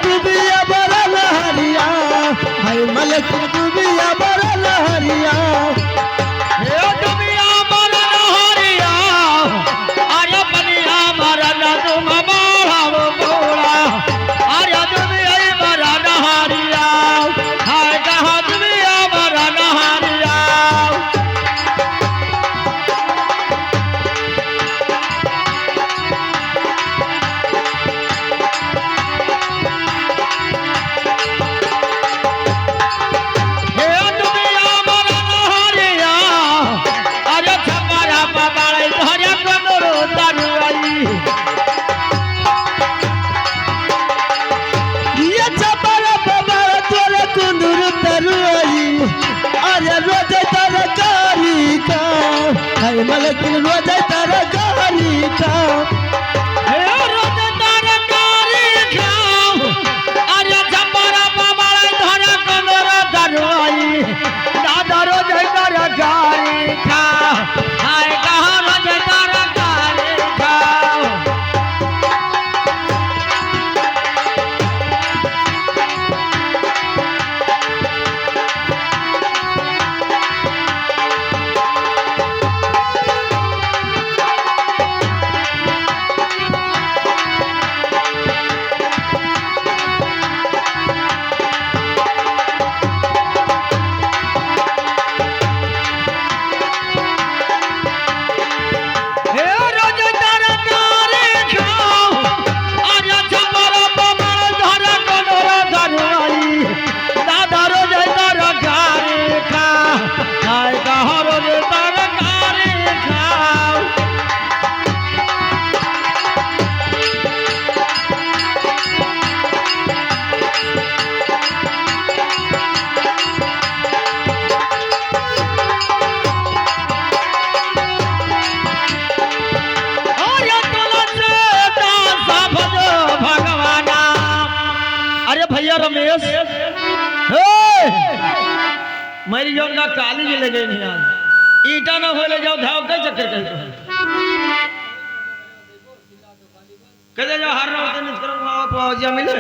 दुबिया बड़ा लहरिया हाय मलक दुबिया बड़ा लहरिया हे दुबिया बड़ा लहरिया अरे बनिया बड़ा न तुम बाढ़ बोला अरे दुबिया बड़ा लहरिया हाय कहाँ दुबिया बड़ा लहरिया मलक रोज तरकारी का रोज तरकारी खाओ अरे जंबरा बाबा धरा कंदर दरवाई दादा रोज तरकारी खाओ हाय कहाँ रोज तरकारी खाओ रमेश मेरी जो ना काली जी लगे नहीं आज ईटा ना हो ले जाओ धाव कई चक्कर कहे जाओ हर रात नित करो मावा पावजिया मिले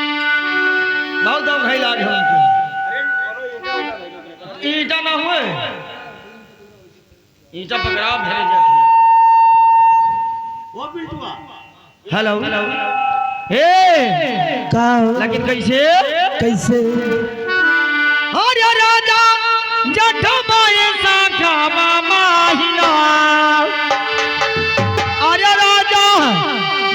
बहुत दम खाई लागे हमको ईटा ना हुए ईटा पकड़ाओ भेज जाते हेलो हे का लेकिन कैसे कैसे अरे राजा जठबाए साखा माहिना अरे राजा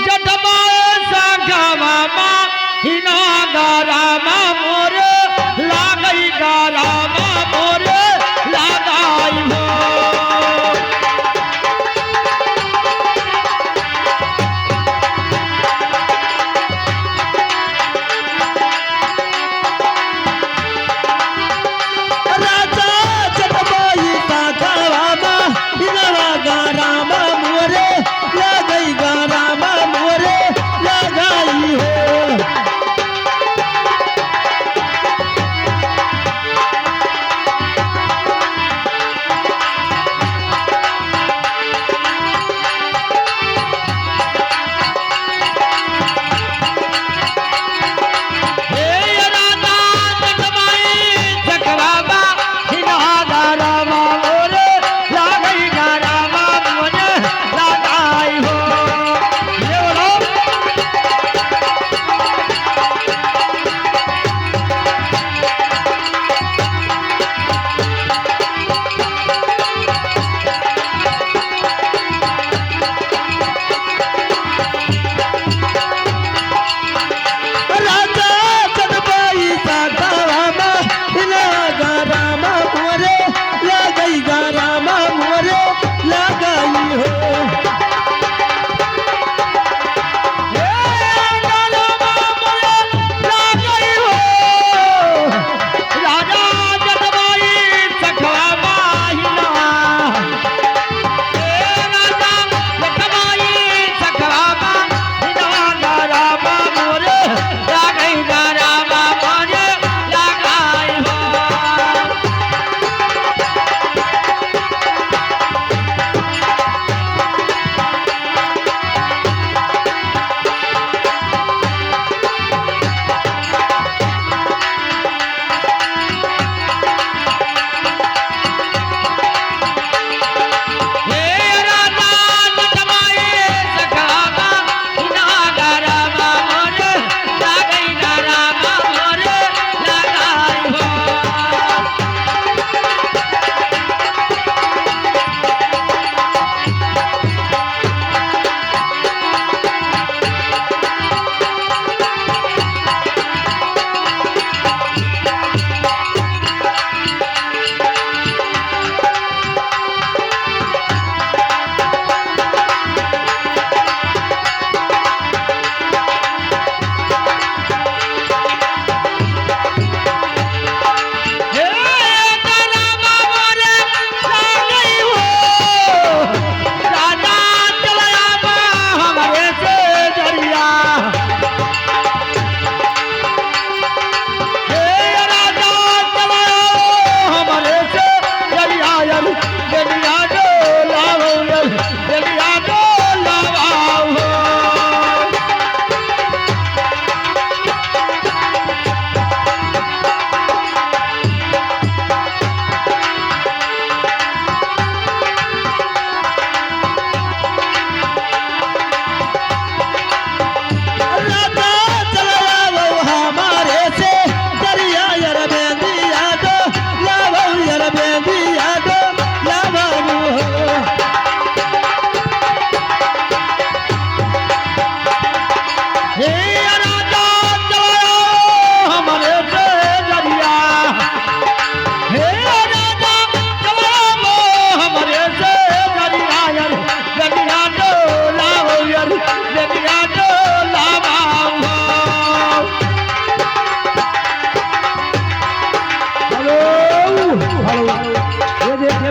जठबाए साखा माहिना गारामा मोर लागई गारामा मोर लगाई हो राजा जटबा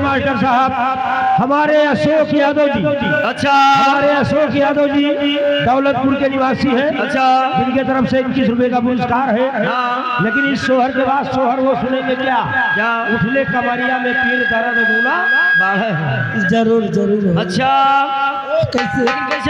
मास्टर साहब हमारे अशोक यादव जी, अच्छा हमारे अशोक यादव जी दौलतपुर के निवासी हैं, अच्छा जिनके तरफ से 21 रुपए का पुरस्कार है। हाँ। लेकिन इस सोहर के बाद सोहर वो सुनेंगे क्या? क्या? उठले कमरिया में पीर दर्द दूला। बाहर। जरूर जरूर अच्छा कैसे कैसे